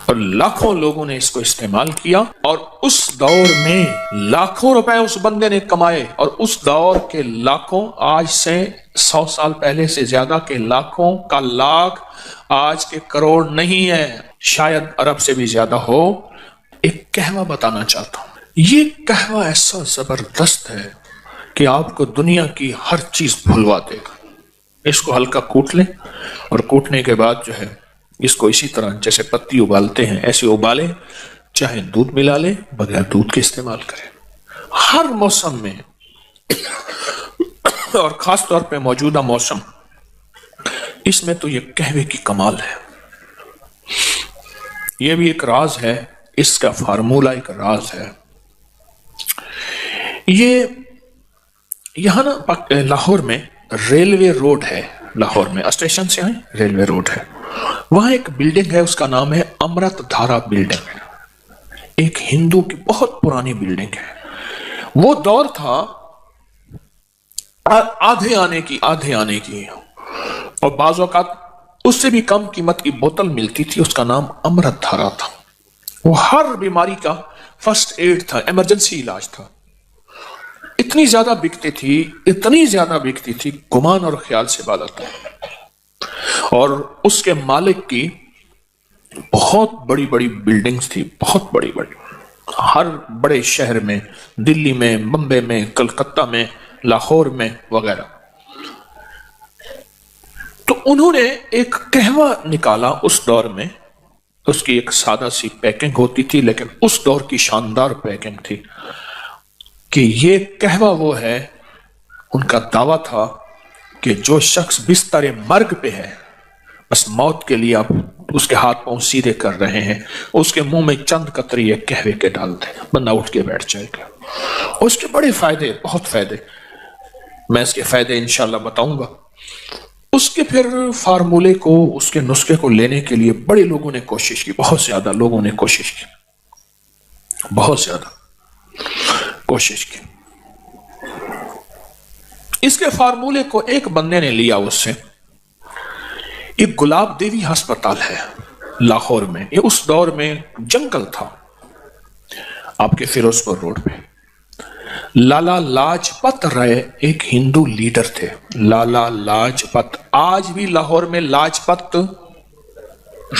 اور لاکھوں لوگوں نے اس کو استعمال کیا، اور اس دور میں لاکھوں روپے اس بندے نے کمائے، اور اس دور کے لاکھوں، آج سے 100 سال پہلے سے زیادہ کے لاکھوں کا لاکھ آج کے کروڑ نہیں ہے، شاید ارب سے بھی زیادہ ہو۔ ایک قہوہ بتانا چاہتا ہوں، یہ قہوہ ایسا زبردست ہے کہ آپ کو دنیا کی ہر چیز بھلوا دے گا۔ اس کو ہلکا کوٹ لیں، اور کوٹنے کے بعد جو ہے اس کو اسی طرح جیسے پتی ابالتے ہیں ایسے ابالیں، چاہے دودھ ملا لیں، بغیر دودھ کے استعمال کریں۔ ہر موسم میں اور خاص طور پہ موجودہ موسم، اس میں تو یہ قہوے کی کمال ہے۔ یہ بھی ایک راز ہے، اس کا فارمولہ ایک راز ہے۔ یہ یہاں نا لاہور میں ریلوے روڈ ہے، لاہور میں اسٹیشن سے آئیں ریلوے روڈ ہے، وہاں ایک بلڈنگ ہے، اس کا نام ہے امرت دھارا بلڈنگ، ایک ہندو کی بہت پرانی بلڈنگ ہے۔ وہ دور تھا آدھے آنے کی، اور بعض اوقات اس سے بھی کم قیمت کی بوتل ملتی تھی، اس کا نام امرت دھارا تھا۔ وہ ہر بیماری کا فرسٹ ایڈ تھا، ایمرجنسی علاج تھا۔ اتنی زیادہ بکتی تھی، گمان اور خیال سے بالاتر۔ اور اس کے مالک کی بہت بڑی بڑی بلڈنگز تھی، بہت بڑی بڑی، ہر بڑے شہر میں، دلی میں، بمبے میں، کلکتہ میں، لاہور میں وغیرہ۔ تو انہوں نے ایک قہوہ نکالا اس دور میں، اس کی ایک سادہ سی پیکنگ ہوتی تھی، لیکن اس دور کی شاندار پیکنگ تھی کہ یہ قہوہ وہ ہے۔ ان کا دعویٰ تھا کہ جو شخص بستر مرگ پہ ہے، بس موت کے لیے آپ اس کے ہاتھ پاؤں سیدھے کر رہے ہیں، اس کے منہ میں چند قطرے قہوے کے ڈال دیں، بندہ اٹھ کے بیٹھ جائے گا۔ اور اس کے بڑے فائدے، بہت فائدے، میں اس کے فائدے انشاءاللہ بتاؤں گا۔ اس کے پھر فارمولے کو، اس کے نسخے کو لینے کے لیے بڑے لوگوں نے کوشش کی، بہت زیادہ لوگوں نے کوشش کی، بہت زیادہ کوشش کی۔ اس کے فارمولے کو ایک بندے نے لیا، اس سے ایک گلاب دیوی ہسپتال ہے لاہور میں، یہ اس دور میں جنگل تھا، آپ کے فیروز پور روڈ پہ۔ لالا لاجپت رائے ایک ہندو لیڈر تھے، لالا لاجپت۔ آج بھی لاہور میں لاجپت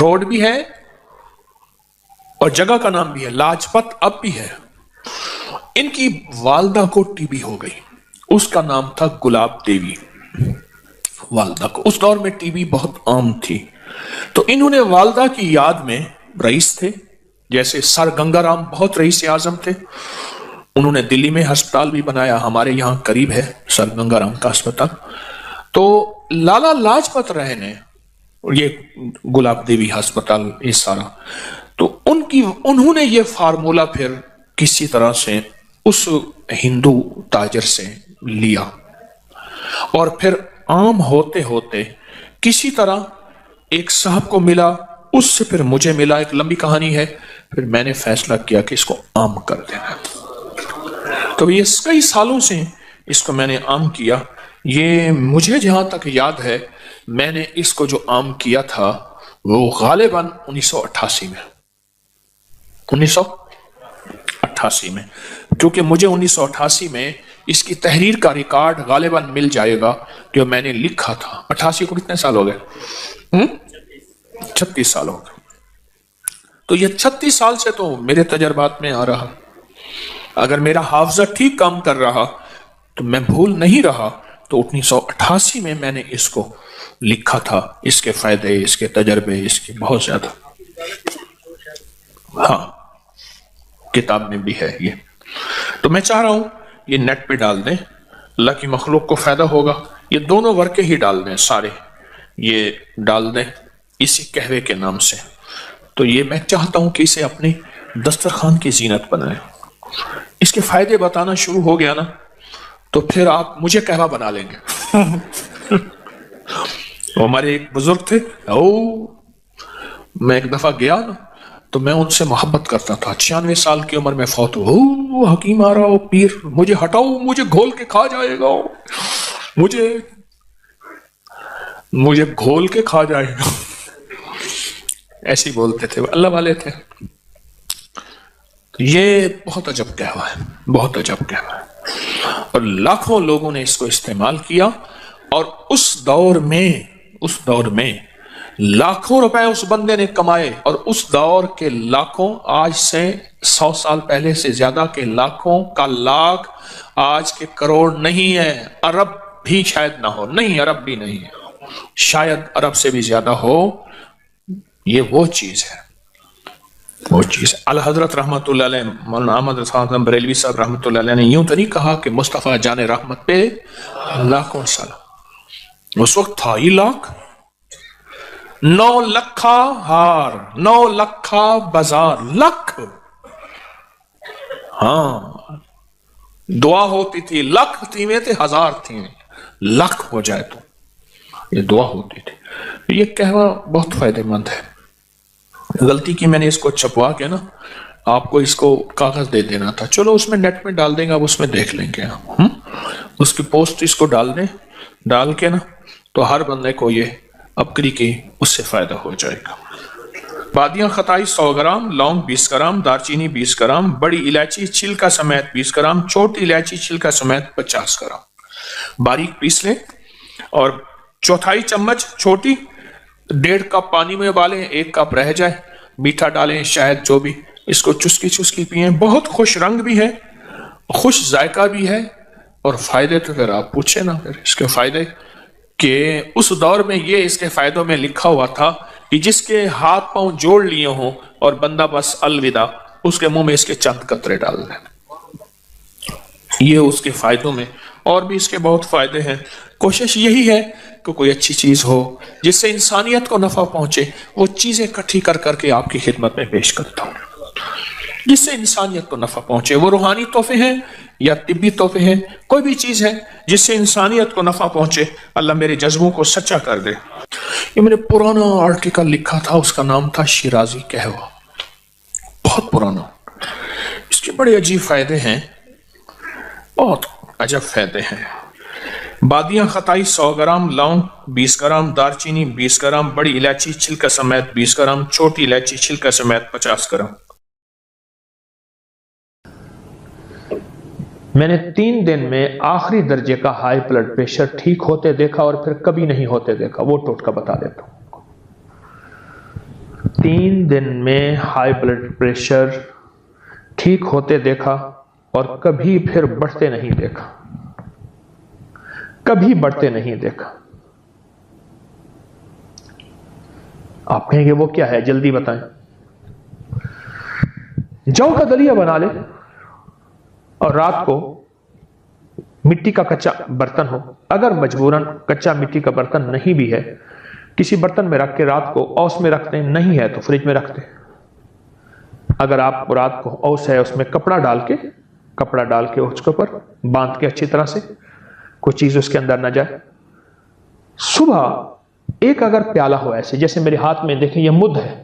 روڈ بھی ہے اور جگہ کا نام بھی ہے، لاجپت اب بھی ہے۔ ان کی والدہ کو ٹی بی ہو گئی، اس کا نام تھا گلاب دیوی والدہ کو۔ اس دور میں ٹی بی بہت عام تھی، تو انہوں نے والدہ کی یاد میں، رئیس تھے جیسے سر گنگا رام بہت رئیس اعظم تھے، انہوں نے دلی میں ہسپتال بھی بنایا، ہمارے یہاں قریب ہے سر گنگا رام کا ہسپتال۔ تو لالا لاجپت رائے نے یہ گلاب دیوی ہسپتال، یہ سارا، تو انہوں نے یہ فارمولہ پھر کسی طرح سے اس ہندو تاجر سے لیا، اور پھر عام ہوتے ہوتے کسی طرح ایک صاحب کو ملا، اس سے پھر مجھے ملا، ایک لمبی کہانی ہے، پھر میں نے فیصلہ کیا کہ اس کو عام کر دینا۔ تو یہ کئی سالوں سے اس کو میں نے عام کیا۔ یہ مجھے جہاں تک یاد ہے، میں نے اس کو جو عام کیا تھا وہ غالباً 1988 میں، 1988 میں، کیونکہ مجھے 1988 میں اس کی تحریر کا ریکارڈ غالباً مل جائے گا جو میں نے لکھا تھا۔ 88 کو کتنے سال ہو گئے؟ 36 سال ہو گئے۔ تو یہ 36 سال سے تو میرے تجربات میں آ رہا، اگر میرا حافظہ ٹھیک کام کر رہا تو میں بھول نہیں رہا، تو 1988 میں نے اس کو لکھا تھا، اس کے فائدے، اس کے تجربے، اس کے بہت زیادہ، ہاں کتاب میں بھی ہے یہ۔ تو میں چاہ رہا ہوں یہ نیٹ پہ ڈال دیں، اللہ کی مخلوق کو فائدہ ہوگا۔ یہ دونوں ورقے ہی ڈال دیں، سارے یہ ڈال دیں اسی قہوے کے نام سے۔ تو یہ میں چاہتا ہوں کہ اسے اپنی دسترخوان کی زینت بنائیں۔ اس کے فائدے بتانا شروع ہو گیا نا، تو پھر آپ مجھے قہوہ بنا لیں گے۔ ہمارے ایک بزرگ تھے، میں ایک دفعہ گیا نا، تو میں ان سے محبت کرتا تھا۔ 96 سال کی عمر میں فوت ہو، حکیم آ رہا ہو، پیر، مجھے ہٹاؤ، مجھے گھول کے کھا جائے گا، مجھے گھول کے کھا جائے گا، ایسے ہی بولتے تھے، وہ اللہ والے تھے. یہ بہت عجب کہوا ہے، بہت عجب کہوا ہے، اور لاکھوں لوگوں نے اس کو استعمال کیا. اور اس دور میں لاکھوں روپے اس بندے نے کمائے. اور اس دور کے لاکھوں، آج سے 100 سال پہلے سے زیادہ کے لاکھوں کا لاکھ آج کے کروڑ نہیں ہے. ارب بھی شاید نہ ہو، نہیں ارب بھی نہیں ہے، شاید ارب سے بھی زیادہ ہو. یہ وہ چیز ہے، وہ چیز. الحضرت رحمت اللہ علیہ، مولانا احمد رضا خان بریلوی صاحب رحمت اللہ علیہ نے یوں تو نہیں کہا کہ مصطفیٰ جان رحمت پہ لاکھوں سلام. اس وقت تھا ہی لاکھ. 9 لکھا ہار، 9 لکھا بازار، لکھ. ہاں دعا ہوتی تھی، لکھ تھیویں تھے، ہزار تھیویں، لکھ ہو جائے تو یہ دعا ہوتی تھی. یہ کہوا بہت فائدہ مند ہے. غلطی کی میں نے اس کو چھپوا کے نا آپ کو اس کو کاغذ دے دینا تھا. چلو اس میں نیٹ میں ڈال دیں گے، اب اس میں دیکھ لیں گے. اس کی پوسٹ اس کو ڈال دیں، ڈال کے نا تو ہر بندے کو یہ ابکری کی اس سے فائدہ ہو جائے گا. بادیاں خطائی 100 گرام، لونگ 20 گرام، دارچینی 20 گرام، بڑی الائچی چھلکا سمیت 20 گرام، چھوٹی الائچی چھلکا سمیت 50 گرام باریک پیس لیں. اور چوتھائی چمچ چھوٹی 1.5 کپ پانی میں ابالیں، 1 کپ رہ جائے. میٹھا ڈالیں، شاید جو بھی، اس کو چسکی چسکی پئیں. بہت خوش رنگ بھی ہے، خوش ذائقہ بھی ہے. اور فائدے تو پھر آپ پوچھیں نا، پھر اس کے فائدے کہ اس دور میں یہ اس کے فائدوں میں لکھا ہوا تھا کہ جس کے ہاتھ پاؤں جوڑ لیے ہوں اور بندہ بس الوداع، اس کے منہ میں اس کے چند قطرے ڈال دیں. یہ اس کے فائدوں میں. اور بھی اس کے بہت فائدے ہیں. کوشش یہی ہے کہ کوئی اچھی چیز ہو جس سے انسانیت کو نفع پہنچے، وہ چیزیں اکٹھی کر کر کے آپ کی خدمت میں پیش کرتا ہوں جس سے انسانیت کو نفع پہنچے. وہ روحانی تحفے ہیں یا طبی تحفے ہیں، کوئی بھی چیز ہے جس سے انسانیت کو نفع پہنچے. اللہ میرے جذبوں کو سچا کر دے. یہ میں نے پرانا آرٹیکل لکھا تھا، اس کا نام تھا شیرازی قہوہ، بہت پرانا. اس کے بڑے عجیب فائدے ہیں، بہت عجب فائدے ہیں. بادیاں خطائی 100 گرام، لونگ 20 گرام، دارچینی 20 گرام، بڑی الائچی چھلکا سمیت 20 گرام، چھوٹی الائچی چھلکا سمیت 50 گرام. میں نے 3 دن میں آخری درجے کا ہائی بلڈ پریشر ٹھیک ہوتے دیکھا اور پھر کبھی نہیں ہوتے دیکھا. وہ ٹوٹکا بتا دیتا ہوں. 3 دن میں ہائی بلڈ پریشر ٹھیک ہوتے دیکھا اور کبھی پھر بڑھتے نہیں دیکھا، کبھی بڑھتے نہیں دیکھا. آپ کہیں گے وہ کیا ہے، جلدی بتائیں. جو کا دلیا بنا لے اور رات کو مٹی کا کچا برتن ہو، اگر مجبوراً کچا مٹی کا برتن نہیں بھی ہے، کسی برتن میں رکھ کے رات کو اوس میں رکھتے ہیں، نہیں ہے تو فریج میں رکھتے ہیں. اگر آپ رات کو اوس ہے اس میں کپڑا ڈال کے اس کے اوپر باندھ کے اچھی طرح سے کوئی چیز اس کے اندر نہ جائے. صبح ایک اگر پیالہ ہو ایسے جیسے میرے ہاتھ میں دیکھیں یہ مد ہے،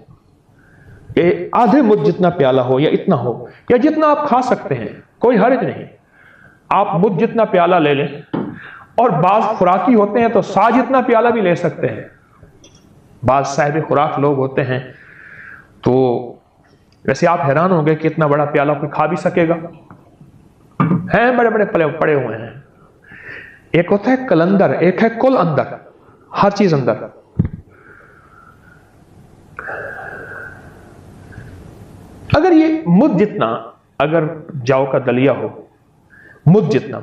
آدھے مد جتنا پیالہ ہو یا اتنا ہو یا جتنا آپ کھا سکتے ہیں، کوئی حرج نہیں. آپ مد جتنا پیالہ لے لیں، اور بعض خوراکی ہوتے ہیں تو سا جتنا پیالہ بھی لے سکتے ہیں. بعض صاحب خوراک لوگ ہوتے ہیں تو ویسے آپ حیران ہوں گے کہ اتنا بڑا پیالہ کوئی کھا بھی سکے گا. ہیں بڑے بڑے پڑے ہوئے ہیں. ایک ہوتا ہے کلندر، ایک ہے کل اندر، ہر چیز اندر. اگر یہ مد جتنا، اگر جو کا دلیا ہو مد جتنا،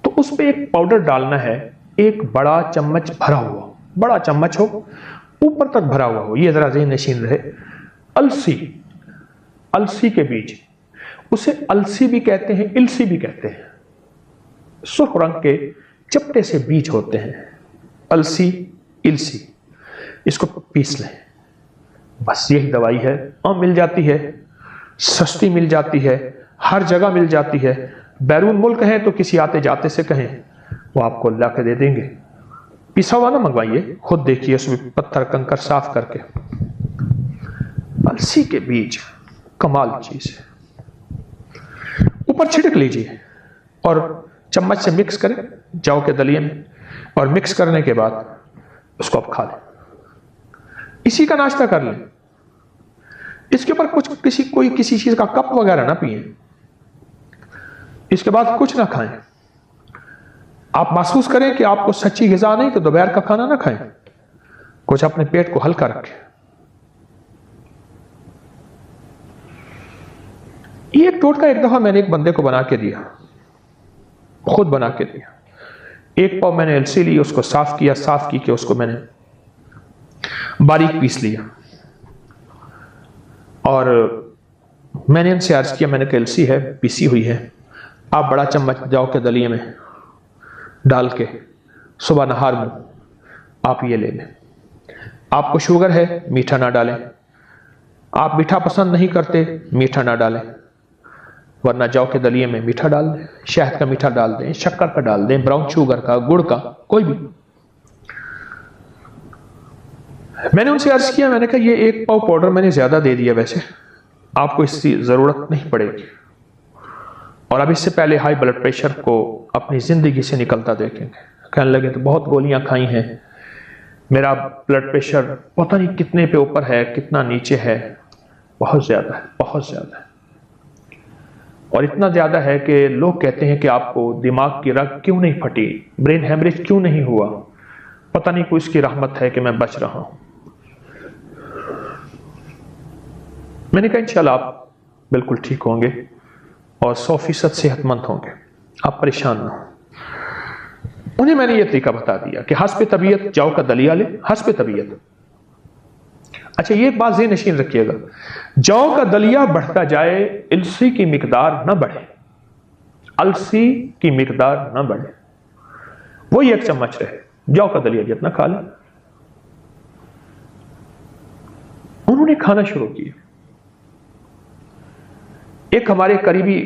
تو اس پہ ایک پاؤڈر ڈالنا ہے، ایک بڑا چمچ بھرا ہوا، بڑا چمچ ہو اوپر تک بھرا ہوا ہو. یہ ذرا ذہن نشین رہے. السی کے بیج، اسے السی بھی کہتے ہیں، السی بھی کہتے ہیں. سرخ رنگ کے چپٹے سے بیج ہوتے ہیں، السی السی. اس کو پیس لیں، بس یہی دوائی ہے. اور مل جاتی ہے، سستی مل جاتی ہے، ہر جگہ مل جاتی ہے. بیرون ملک ہیں تو کسی آتے جاتے سے کہیں، وہ آپ کو لا کے دے دیں گے. پیسا ہوا نہ منگوائیے، خود دیکھیے اس میں پتھر کنکر صاف کر کے. السی کے بیج کمال چیز ہے. اوپر چھڑک لیجیے اور چمچ سے مکس کریں جو کے دلیے میں، اور مکس کرنے کے بعد اس کو آپ کھا لیں. اسی کا ناشتہ کر لیں، اس کے اوپر کوئی کسی چیز کا کپ وغیرہ نہ پئیں، اس کے بعد کچھ نہ کھائیں۔ آپ محسوس کریں کہ آپ کو سچی غذا نہیں تو دوپہر کا کھانا نہ کھائیں، کچھ اپنے پیٹ کو ہلکا رکھیں۔ یہ ایک ٹوٹکا ایک دفعہ میں نے ایک بندے کو بنا کے دیا، خود بنا کے دیا۔ ایک پاؤ میں نے السی لی، اس کو صاف کیا، صاف کی کہ اس کو میں نے باریک پیس لیا، اور میں نے ان سے عرض کیا، میں نے کہا السی ہے، پیسی ہوئی ہے، آپ بڑا چمچ جاؤ کے دلیے میں ڈال کے صبح نہار میں آپ یہ لے لیں۔ آپ کو شوگر ہے، میٹھا نہ ڈالیں، آپ میٹھا پسند نہیں کرتے، میٹھا نہ ڈالیں، ورنہ جاؤ کے دلیے میں میٹھا ڈال دیں، شہد کا میٹھا ڈال دیں، شکر کا ڈال دیں، براؤن شوگر کا، گڑ کا، کوئی بھی۔ میں نے ان سے عرض کیا، میں نے کہا یہ ایک پاؤ پاؤڈر میں نے زیادہ دے دیا، ویسے آپ کو اس کی ضرورت نہیں پڑے گی، اور اب اس سے پہلے ہائی بلڈ پریشر کو اپنی زندگی سے نکلتا دیکھیں گے۔ کہنے لگے تو بہت گولیاں کھائی ہیں، میرا بلڈ پریشر پتہ نہیں کتنے پہ اوپر ہے، کتنا نیچے ہے، بہت زیادہ ہے، بہت زیادہ ہے، اور اتنا زیادہ ہے کہ لوگ کہتے ہیں کہ آپ کو دماغ کی رگ کیوں نہیں پھٹی، برین ہیمریج کیوں نہیں ہوا، پتہ نہیں کوئی اس کی رحمت ہے کہ میں بچ رہا ہوں۔ میں نے کہا انشاءاللہ آپ بالکل ٹھیک ہوں گے اور 100% صحت مند ہوں گے، آپ پریشان نہ ہوں۔ انہیں میں نے یہ طریقہ بتا دیا کہ حسب طبیعت جاؤ کا دلیا لے، حسب طبیعت۔ اچھا یہ بات ذہن نشین رکھیے گا، جاؤ کا دلیا بڑھتا جائے، السی کی مقدار نہ بڑھے، السی کی مقدار نہ بڑھے، وہی ایک چمچ رہے، جاؤ کا دلیا جتنا کھا لیں۔ انہوں نے کھانا شروع کیا۔ ایک ہمارے قریبی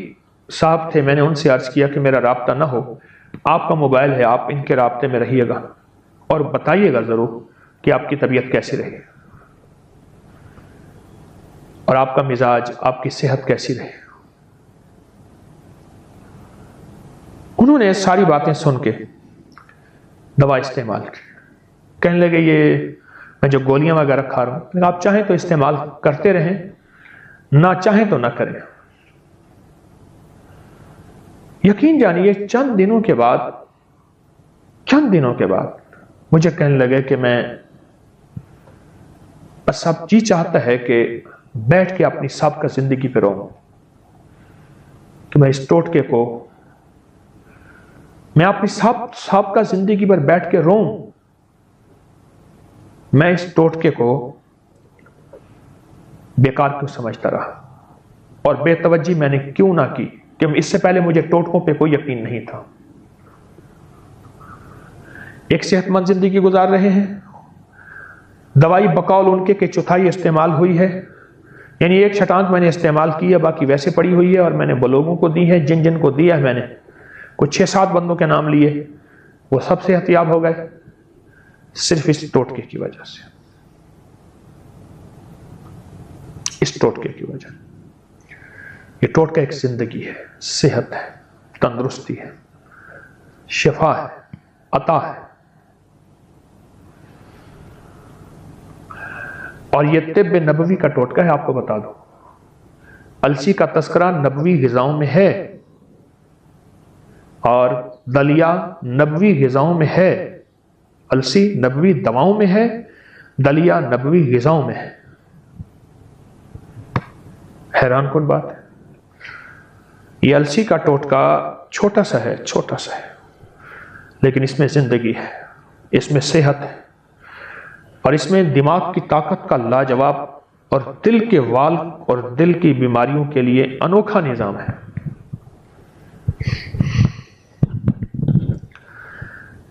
صاحب تھے، میں نے ان سے عرض کیا کہ میرا رابطہ نہ ہو، آپ کا موبائل ہے، آپ ان کے رابطے میں رہیے گا اور بتائیے گا ضرور کہ آپ کی طبیعت کیسی رہی اور آپ کا مزاج، آپ کی صحت کیسی رہی۔ انہوں نے ساری باتیں سن کے دوا استعمال کی، کہنے لگے یہ میں جو گولیاں وغیرہ کھا رہا ہوں، آپ چاہیں تو استعمال کرتے رہیں، نہ چاہیں تو نہ کریں۔ یقین جانیے چند دنوں کے بعد مجھے کہنے لگے کہ میں بس اب جی چاہتا ہے کہ بیٹھ کے اپنی سابقہ زندگی پہ رہوں، کہ میں اس ٹوٹکے کو، میں اپنی سابقہ زندگی پر بیٹھ کے رہوں، میں اس ٹوٹکے کو بیکار کیوں سمجھتا رہا اور بے توجہی میں نے کیوں نہ کی، کہ اس سے پہلے مجھے ٹوٹکوں پہ کوئی یقین نہیں تھا۔ ایک صحت مند زندگی گزار رہے ہیں، دوائی بقول ان کے کہ چوتھائی استعمال ہوئی ہے، یعنی ایک چھٹانک میں نے استعمال کی ہے، باقی ویسے پڑی ہوئی ہے، اور میں نے وہ لوگوں کو دی ہے جن جن کو دیا ہے، میں نے کچھ 6-7 بندوں کے نام لیے، وہ سب صحت یاب ہو گئے صرف اس ٹوٹکے کی وجہ سے، اس ٹوٹکے کی وجہ۔ یہ ٹوٹکا ایک زندگی ہے، صحت ہے، تندرستی ہے، شفا ہے، عطا ہے، اور یہ طب نبوی کا ٹوٹکا ہے۔ آپ کو بتا دو، السی کا تذکرہ نبوی غذاؤں میں ہے، اور دلیا نبوی غذاؤں میں ہے، السی نبوی دواؤں میں ہے، دلیا نبوی غذاؤں میں ہے۔ حیران کن بات ہے، یہ السی کا ٹوٹکا چھوٹا سا ہے، چھوٹا سا ہے، لیکن اس میں زندگی ہے، اس میں صحت ہے، اور اس میں دماغ کی طاقت کا لاجواب اور دل کے وال اور دل کی بیماریوں کے لیے انوکھا نظام ہے۔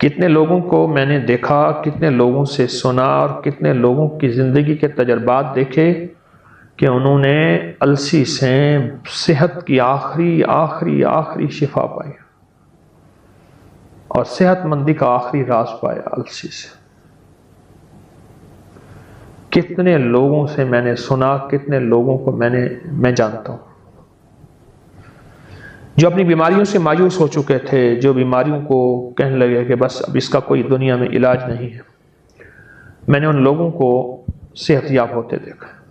کتنے لوگوں کو میں نے دیکھا، کتنے لوگوں سے سنا، اور کتنے لوگوں کی زندگی کے تجربات دیکھے کہ انہوں نے السی سے صحت کی آخری شفا پائی، اور صحت مندی کا آخری راز پایا السی سے۔ کتنے لوگوں سے میں نے سنا، کتنے لوگوں کو میں جانتا ہوں جو اپنی بیماریوں سے مایوس ہو چکے تھے، جو بیماریوں کو کہنے لگے کہ بس اب اس کا کوئی دنیا میں علاج نہیں ہے۔ میں نے ان لوگوں کو صحت یاب ہوتے دیکھا۔